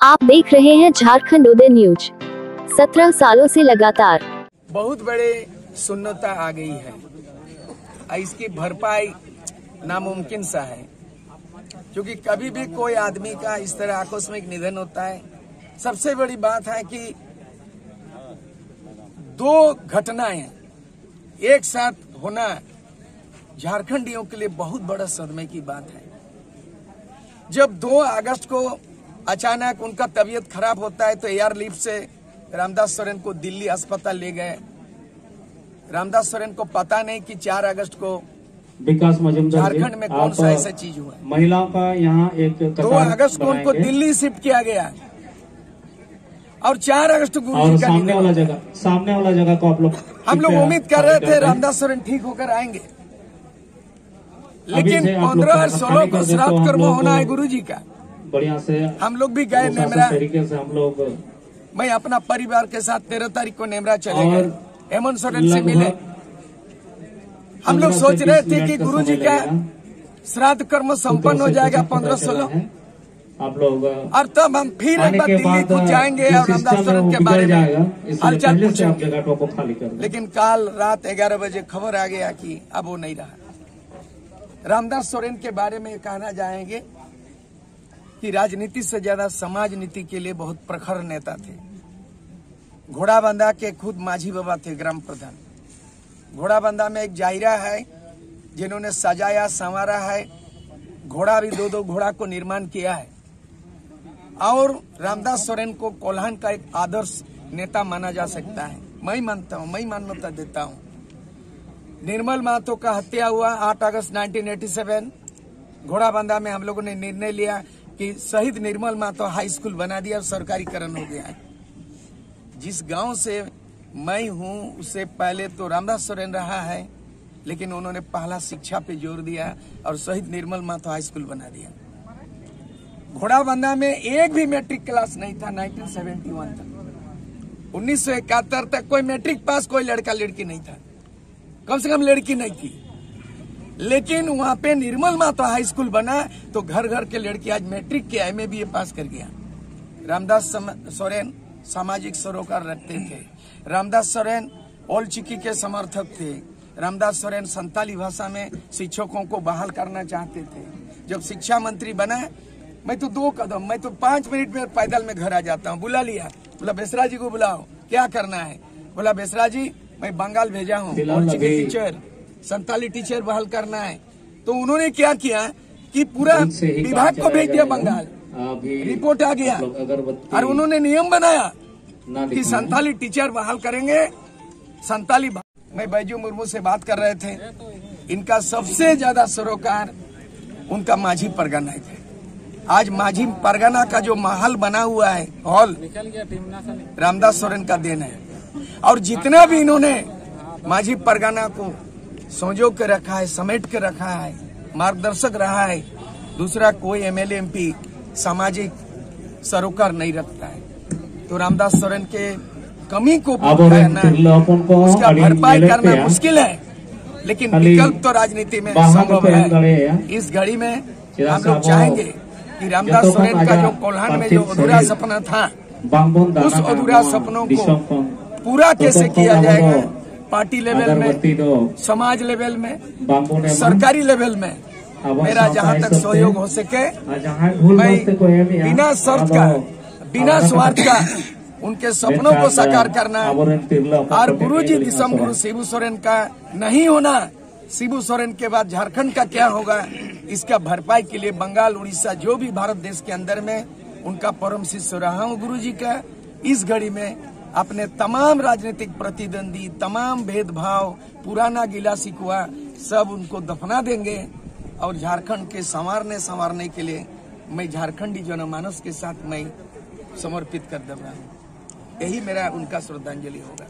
आप देख रहे हैं झारखंड उदय न्यूज। 17 सालों से लगातार बहुत बड़े शून्यता आ गई है, इसकी भरपाई नामुमकिन सा है, क्योंकि कभी भी कोई आदमी का इस तरह आकस्मिक निधन होता है। सबसे बड़ी बात है कि दो घटनाएं एक साथ होना झारखंडियों के लिए बहुत बड़ा सदमे की बात है। जब 2 अगस्त को अचानक उनका तबीयत खराब होता है तो एयरलिफ्ट से रामदास सोरेन को दिल्ली अस्पताल ले गए। रामदास सोरेन को पता नहीं कि 4 अगस्त को विकास मजूमदार झारखंड में कौन सा ऐसा चीज हुआ। महिलाओं का यहाँ एक 2 अगस्त को उनको दिल्ली शिफ्ट किया गया और 4 अगस्त को गुरु जी का सामने वाला जगह को आप लोग हम लोग उम्मीद कर रहे थे रामदास सोरेन ठीक होकर आएंगे, लेकिन 15 और 16 को श्राद्ध कर्म होना है गुरु जी का। बढ़िया से हम लोग भी गए नेमरा, तरीके से हम लोग मैं अपना परिवार के साथ 13 तारीख को नेमरा चले गए, हेमंत सोरेन से मिले। हम लोग सोच रहे थे कि गुरु जी का श्राद्ध कर्म संपन्न हो जाएगा 15-16, आप लोग और तब हम फिर एक बार दिल्ली को जाएंगे और रामदास सोरेन के बारे में हालचाल पूछेंगे। लेकिन कल रात 11 बजे खबर आ गया कि अब वो नहीं रहा। रामदास सोरेन के बारे में कहना चाहेंगे कि राजनीति से ज्यादा समाज नीति के लिए बहुत प्रखर नेता थे। घोड़ाबंदा के खुद माझी बाबा थे, ग्राम प्रधान। घोड़ाबंदा में एक जाहिरा है जिन्होंने सजाया संवारा है, घोड़ा भी 2-2 घोड़ा को निर्माण किया है। और रामदास सोरेन को कोल्हान का एक आदर्श नेता माना जा सकता है। मैं मानता हूं, मैं मान्यता देता हूं। निर्मल महतो का हत्या हुआ 8 अगस्त 1987। घोड़ाबंदा में हम लोगों ने निर्णय लिया कि शहीद निर्मल महतो हाई स्कूल बना दिया और सरकारीकरण हो गया है। जिस गांव से मैं हूं उससे पहले तो रामदास सोरेन रहा है, लेकिन उन्होंने पहला शिक्षा पे जोर दिया और शहीद निर्मल महतो हाई स्कूल बना दिया। घोड़ाबंदा में एक भी मैट्रिक क्लास नहीं था 1971 तक। 1971 तक कोई मैट्रिक पास कोई लड़का लड़की नहीं था, कम से कम लड़की नहीं थी। लेकिन वहां पे निर्मल महतो हाई स्कूल बना तो घर घर के लड़की आज मैट्रिक के MA BA पास कर गया। रामदास सोरेन सामाजिक सरोकार रखते थे। रामदास सोरेन ओल्ड चिकी के समर्थक थे। रामदास सोरेन संताली भाषा में शिक्षकों को बहाल करना चाहते थे। जब शिक्षा मंत्री बना मैं तो 2 कदम, मैं तो 5 मिनट में पैदल में घर आ जाता हूँ। बुला लिया, बोला बेसरा जी को बुलाओ, क्या करना है? बोला बेसरा जी मैं बंगाल भेजा हूँ, ओल्ड चिकी टीचर संताली टीचर बहाल करना है। तो उन्होंने क्या किया कि पूरा विभाग को भेज दिया बंगाल। रिपोर्ट आ गया और उन्होंने नियम बनाया कि संताली टीचर बहाल करेंगे। संताली मैं बैजू मुर्मू से बात कर रहे थे, इनका सबसे ज्यादा सरोकार उनका माझी परगना थे। आज माझी परगना का जो महल बना हुआ है हॉल, रामदास सोरेन का देन है। और जितना भी इन्होंने माझी परगना को संजो के रखा है, समेट के रखा है, मार्गदर्शक रहा है, दूसरा कोई MLA MP सामाजिक सरोकार नहीं रखता है। तो रामदास सोरेन के कमी को पूरा करना, उसका भरपाई करना मुश्किल है, लेकिन विकल्प तो राजनीति में संभव है। इस घड़ी में हम लोग चाहेंगे कि रामदास सोरेन का जो कोल्हान में जो अधूरा सपना था, उस अधूरा सपनों को पूरा कैसे किया जाएगा, पार्टी लेवल में, समाज लेवल में, सरकारी लेवल में मेरा जहां तक सहयोग हो सके मैं बिना शर्त का, बिना स्वार्थ का उनके सपनों को साकार करना। और गुरु जी दिसम गुरु शिबू सोरेन का नहीं होना, शिबू सोरेन के बाद झारखंड का क्या होगा, इसका भरपाई के लिए बंगाल, उड़ीसा, जो भी भारत देश के अंदर में उनका परम शिष्य रहा हूँ गुरु जी का। इस घड़ी में अपने तमाम राजनीतिक प्रतिद्वंदी, तमाम भेदभाव, पुराना गिला शिकवा सब उनको दफना देंगे और झारखंड के संवारने के लिए मैं झारखंडी जनमानस के साथ मैं समर्पित कर दे रहा हूँ। यही मेरा उनका श्रद्धांजलि होगा।